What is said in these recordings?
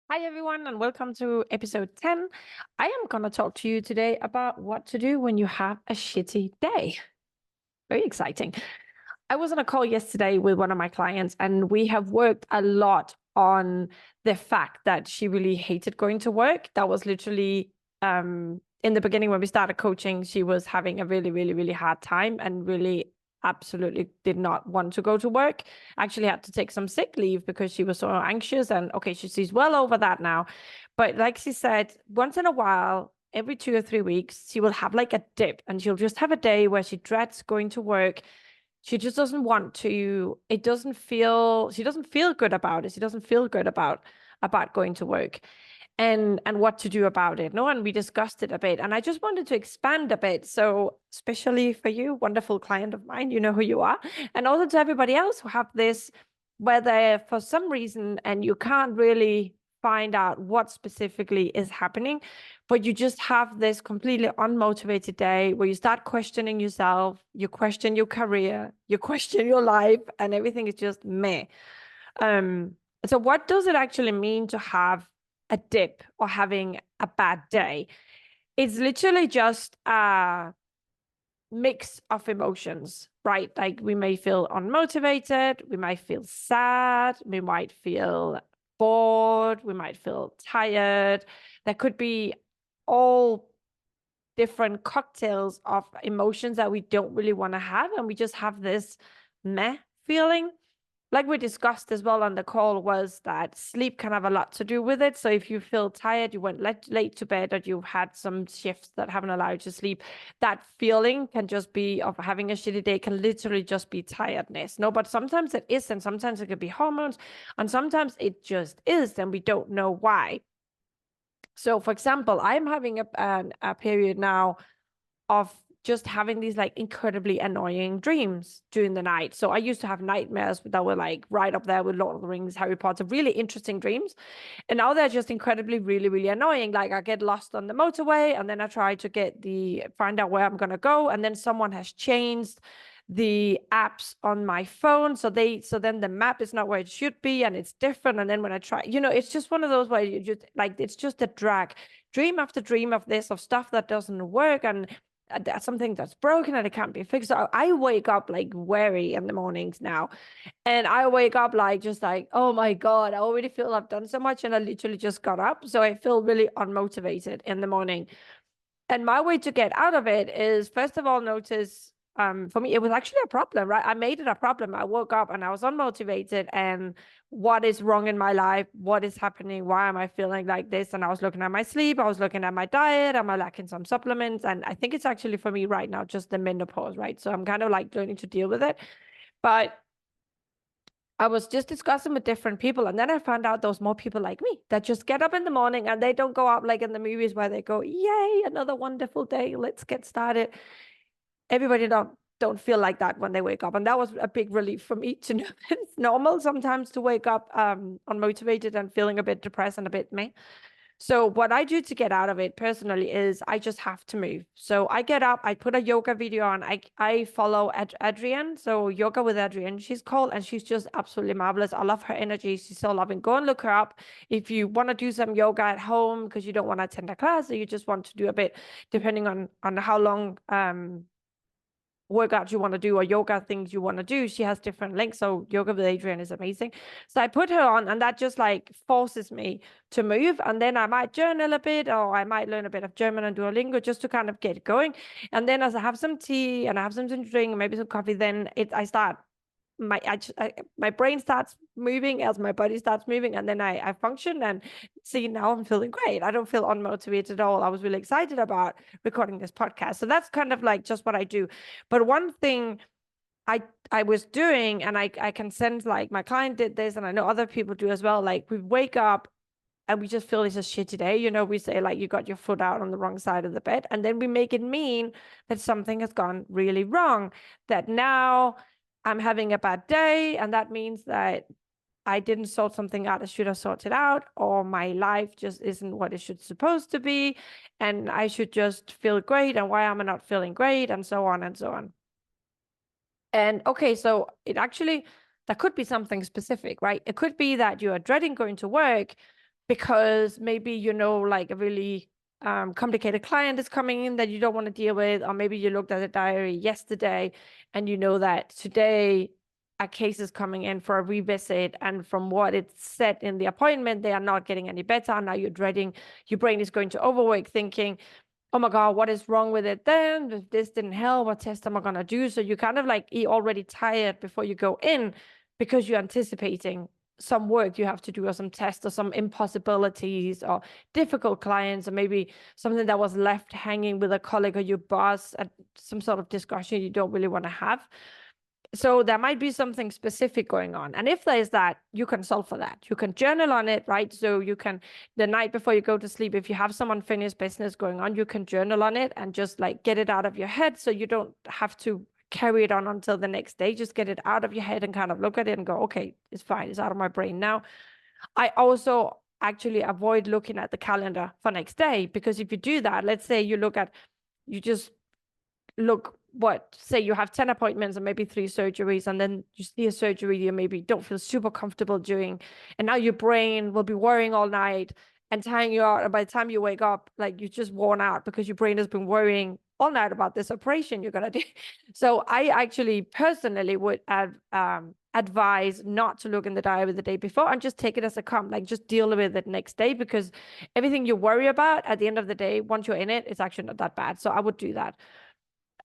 Hi, everyone, and welcome to episode 10. I am going to talk to you today about what to do when you have a shitty day. Very exciting. I was on a call yesterday with one of my clients, and we have worked a lot on the fact that she really hated going to work. That was literally in the beginning when we started coaching, she was having a really, really, really hard time and really absolutely did not want to go to work. Actually had to take some sick leave because she was so anxious. And okay, she's well over that now. But like she said, once in a while, every 2 or 3 weeks, she will have like a dip and she'll just have a day where she dreads going to work. She just doesn't want to. It doesn't feel, she doesn't feel good about it. She doesn't feel good about going to work and what to do about it. No, and we discussed it a bit. And I just wanted to expand a bit. So especially for you, wonderful client of mine, you know who you are. And also to everybody else who have this, whether for some reason and you can't really find out what specifically is happening, but you just have this completely unmotivated day where you start questioning yourself, you question your career, you question your life, and everything is just meh. Um, so what does it actually mean to have a dip or having a bad day? It's literally just a mix of emotions, right? Like we may feel unmotivated, we might feel sad, we might feel bored, we might feel tired. There could be all different cocktails of emotions that we don't really want to have, and we just have this meh feeling. Like we discussed as well on the call, was that sleep can have a lot to do with it. So if you feel tired, you went late to bed, or you've had some shifts that haven't allowed you to sleep, that feeling can just be of having a shitty day, can literally just be tiredness. No, but sometimes it is, and sometimes it could be hormones, and sometimes it just is, and we don't know why. So for example, I'm having a period now of just having these like incredibly annoying dreams during the night. So I used to have nightmares that were like right up there with Lord of the Rings, Harry Potter, really interesting dreams. And now they're just incredibly, really, really annoying. Like I get lost on the motorway and then I try to find out where I'm going to go. And then someone has changed the apps on my phone. So then the map is not where it should be and it's different. And then when I try, it's just one of those where you just like, it's just a drag, dream after dream of this, of stuff that doesn't work. And that's something that's broken and it can't be fixed. So I wake up like wary in the mornings now. And I wake up like just like, oh my God, I already feel I've done so much. And I literally just got up. So I feel really unmotivated in the morning. And my way to get out of it is, first of all, notice for me, it was actually a problem, right? I made it a problem. I woke up and I was unmotivated, and what is wrong in my life? What is happening? Why am I feeling like this? And I was looking at my sleep. I was looking at my diet. Am I lacking some supplements? And I think it's actually for me right now, just the menopause, right? So I'm kind of like learning to deal with it. But I was just discussing with different people, and then I found out there was more people like me that just get up in the morning and they don't go out like in the movies where they go, "Yay, another wonderful day, let's get started." Everybody don't feel like that when they wake up, and that was a big relief for me to know that it's normal sometimes to wake up unmotivated and feeling a bit depressed and a bit meh. So what I do to get out of it personally is I just have to move. So I get up, I put a yoga video on. I follow Adrienne, so Yoga with Adrienne, she's called, and she's just absolutely marvelous. I love her energy. She's so loving. Go and look her up if you want to do some yoga at home because you don't want to attend a class, or you just want to do a bit, depending on how long workouts you want to do or yoga things you want to do. She has different links. So Yoga with Adrienne is amazing. So I put her on, and that just like forces me to move. And then I might journal a bit, or I might learn a bit of German and Duolingo just to kind of get going. And then as I have some tea and I have something to drink, maybe some coffee, then I start my brain starts moving as my body starts moving, and then I function and see, now I'm feeling great. I don't feel unmotivated at all. I was really excited about recording this podcast. So that's kind of like just what I do. But one thing I was doing, and I can sense like my client did this, and I know other people do as well. Like we wake up and we just feel it's a shitty day. We say like you got your foot out on the wrong side of the bed, and then we make it mean that something has gone really wrong, that now I'm having a bad day, and that means that I didn't sort something out I should have sorted out, or my life just isn't what it should supposed to be, and I should just feel great, and why am I not feeling great, and so on and so on. And okay, so that could be something specific, right? It could be that you are dreading going to work because maybe, you know, like a really complicated client is coming in that you don't want to deal with, or maybe you looked at the diary yesterday and you know that today a case is coming in for a revisit, and from what it said in the appointment, they are not getting any better. Now you're dreading, your brain is going to overwork, thinking, oh my God, what is wrong with it then? If this didn't help, what test am I going to do? So you kind of like already tired before you go in because you're anticipating some work you have to do, or some tests, or some impossibilities, or difficult clients, or maybe something that was left hanging with a colleague or your boss at some sort of discussion you don't really want to have. So there might be something specific going on. And if there is that, you can solve for that. You can journal on it, right? So you can, the night before you go to sleep, if you have some unfinished business going on, you can journal on it and just like get it out of your head, so you don't have to carry it on until the next day. Just get it out of your head and kind of look at it and go, okay, it's fine. It's out of my brain now. I also actually avoid looking at the calendar for next day, because if you do that, let's say you just look, say you have 10 appointments and maybe 3 surgeries, and then you see a surgery you maybe don't feel super comfortable doing, and now your brain will be worrying all night and tying you out, and by the time you wake up, like, you're just worn out because your brain has been worrying all night about this operation you're gonna do. So I actually personally would advise not to look in the diary the day before, and just take it as a come, like just deal with it next day, because everything you worry about at the end of the day, once you're in it, it's actually not that bad. So I would do that.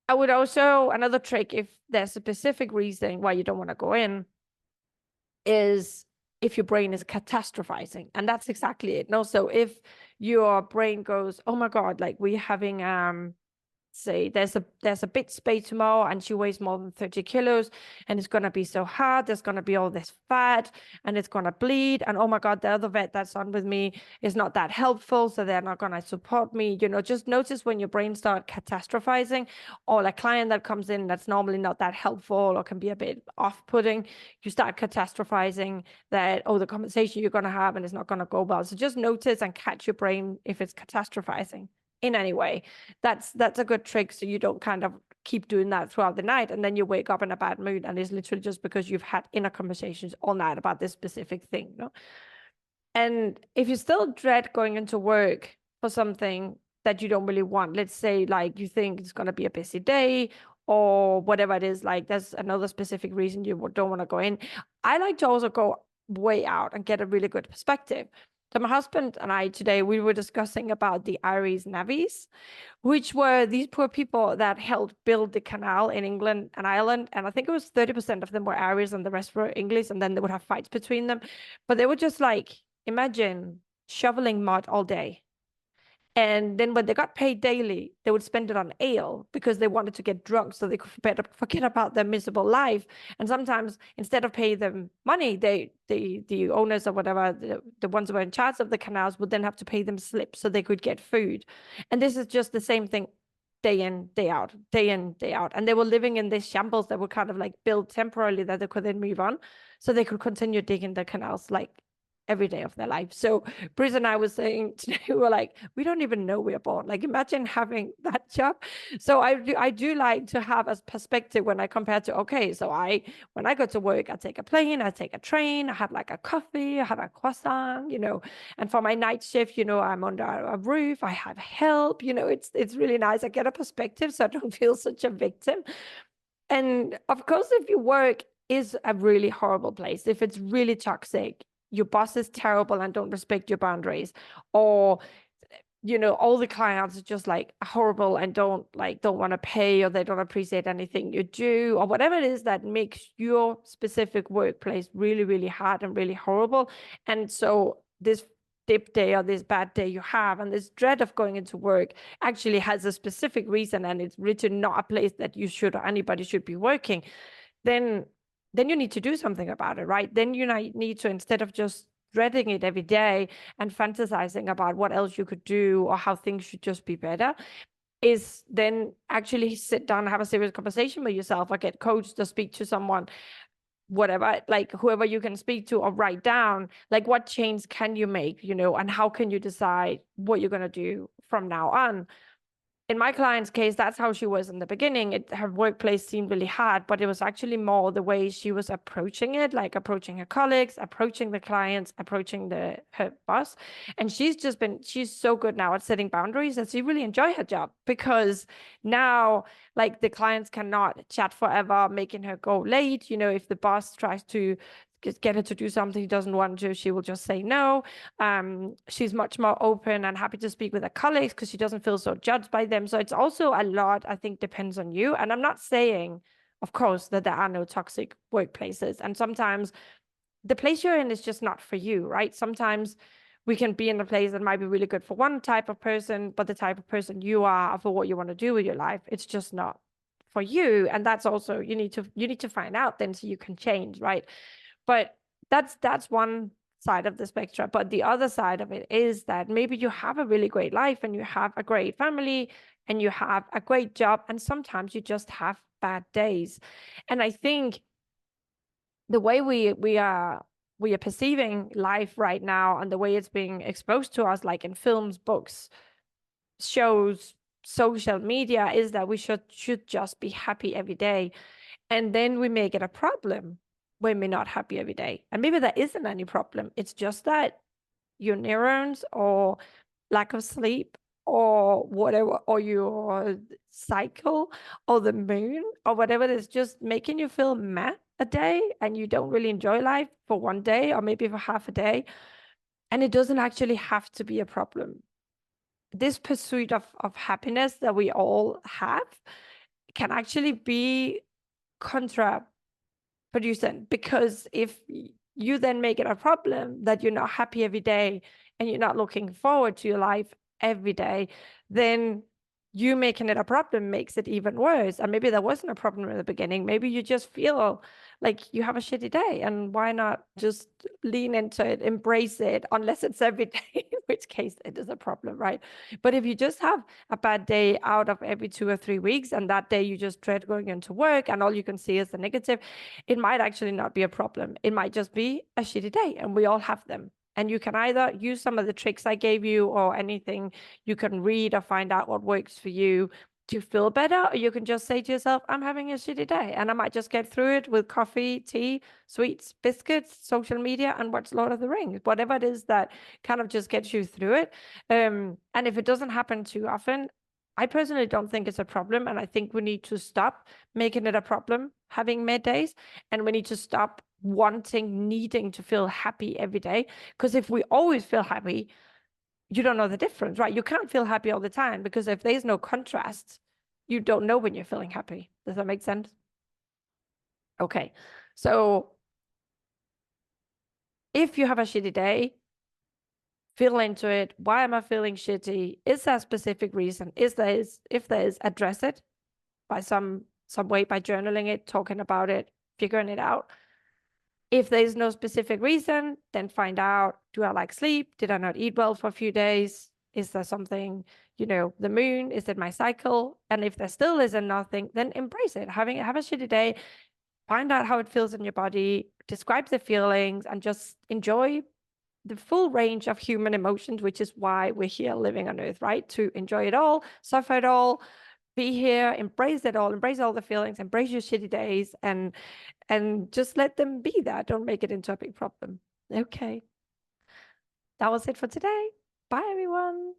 I would also, another trick, if there's a specific reason why you don't want to go in, is if your brain is catastrophizing. And that's exactly it. No, so if your brain goes, oh my God, like we're having say there's a big spay tomorrow and she weighs more than 30 kilos and it's going to be so hard, there's going to be all this fat and it's going to bleed, and oh my God, the other vet that's on with me is not that helpful, so they're not going to support me. You know, just notice when your brain starts catastrophizing, or a client that comes in that's normally not that helpful or can be a bit off-putting, you start catastrophizing that, oh, the conversation you're going to have and it's not going to go well. So just notice and catch your brain if it's catastrophizing in any way. That's a good trick, so you don't kind of keep doing that throughout the night and then you wake up in a bad mood, and it's literally just because you've had inner conversations all night about this specific thing. No? And if you still dread going into work for something that you don't really want, let's say like you think it's going to be a busy day or whatever it is, like there's another specific reason you don't want to go in, I like to also go way out and get a really good perspective. So my husband and I today, we were discussing about the Irish navvies, which were these poor people that helped build the canal in England and Ireland. And I think it was 30% of them were Irish and the rest were English. And then they would have fights between them. But they were just like, imagine shoveling mud all day. And then when they got paid daily, they would spend it on ale because they wanted to get drunk so they could forget about their miserable life. And sometimes instead of paying them money, the owners or whatever, the ones who were in charge of the canals would then have to pay them slips so they could get food. And this is just the same thing day in, day out, day in, day out. And they were living in these shambles that were kind of like built temporarily that they could then move on. So they could continue digging the canals like every day of their life. So Bruce and I was saying today, we were like, we don't even know we're born. Like, imagine having that job. So I do like to have a perspective when I compare to, okay, so when I go to work, I take a plane, I take a train, I have like a coffee, I have a croissant, you know, and for my night shift, you know, I'm under a roof, I have help, you know, it's really nice. I get a perspective so I don't feel such a victim. And of course, if your work is a really horrible place, if it's really toxic, your boss is terrible and don't respect your boundaries, or you know, all the clients are just like horrible and don't want to pay, or they don't appreciate anything you do, or whatever it is that makes your specific workplace really, really hard and really horrible. And so this dip day or this bad day you have, and this dread of going into work actually has a specific reason, and it's written not a place that you should or anybody should be working, then you need to do something about it, right? Then you need to, instead of just dreading it every day and fantasizing about what else you could do or how things should just be better, is then actually sit down and have a serious conversation with yourself, or get coached or speak to someone, whatever, like whoever you can speak to, or write down, like, what change can you make, you know, and how can you decide what you're going to do from now on. in my client's case, that's how she was in the beginning. Her workplace seemed really hard, but it was actually more the way she was approaching it, like approaching her colleagues, approaching the clients, approaching her boss. And she's so good now at setting boundaries that she really enjoy her job, because now, like, the clients cannot chat forever, making her go late. You know, if the boss tries to get her to do something she doesn't want to, she will just say no. She's much more open and happy to speak with her colleagues because she doesn't feel so judged by them. So it's also a lot, I think, depends on you. And I'm not saying, of course, that there are no toxic workplaces. And sometimes the place you're in is just not for you, right? Sometimes we can be in a place that might be really good for one type of person, but the type of person you are for what you want to do with your life, it's just not for you. And that's also, you need to find out then, so you can change, right? But that's one side of the spectrum. But the other side of it is that maybe you have a really great life and you have a great family and you have a great job, and sometimes you just have bad days. And I think the way we are perceiving life right now, and the way it's being exposed to us, like in films, books, shows, social media, is that we should just be happy every day. And then we make it a problem when we're not happy every day. And maybe there isn't any problem. It's just that your neurons, or lack of sleep, or whatever, or your cycle, or the moon, or whatever, is just making you feel mad a day, and you don't really enjoy life for one day, or maybe for half a day. And it doesn't actually have to be a problem. This pursuit of happiness that we all have can actually be contraproducent, because if you then make it a problem that you're not happy every day and you're not looking forward to your life every day, then you making it a problem makes it even worse. And maybe there wasn't a problem in the beginning. Maybe you just feel like you have a shitty day, and why not just lean into it, embrace it, unless it's every day, in which case it is a problem, right? But if you just have a bad day out of every 2 or 3 weeks, and that day you just dread going into work and all you can see is the negative, it might actually not be a problem. It might just be a shitty day, and we all have them. And you can either use some of the tricks I gave you, or anything you can read, or find out what works for you to feel better, or you can just say to yourself, I'm having a shitty day, and I might just get through it with coffee, tea, sweets, biscuits, social media, and watch Lord of the Rings, whatever it is that kind of just gets you through it. And if it doesn't happen too often, I personally don't think it's a problem. And I think we need to stop making it a problem, having mad days, and we need to stop needing to feel happy every day. Because if we always feel happy, you don't know the difference, right? You can't feel happy all the time, because if there's no contrast, you don't know when you're feeling happy. Does that make sense? Okay. So if you have a shitty day, feel into it. Why am I feeling shitty? Is there a specific reason? If there is, address it by some way, by journaling it, talking about it, figuring it out. If there's no specific reason, then find out, do I like sleep? Did I not eat well for a few days? Is there something, the moon? Is it my cycle? And if there still isn't nothing, then embrace it. Have a shitty day, find out how it feels in your body, describe the feelings, and just enjoy the full range of human emotions, which is why we're here living on Earth, right? To enjoy it all, suffer it all, be here, embrace it all, embrace all the feelings, embrace your shitty days, and just let them be there. Don't make it into a big problem. Okay. That was it for today. Bye, everyone.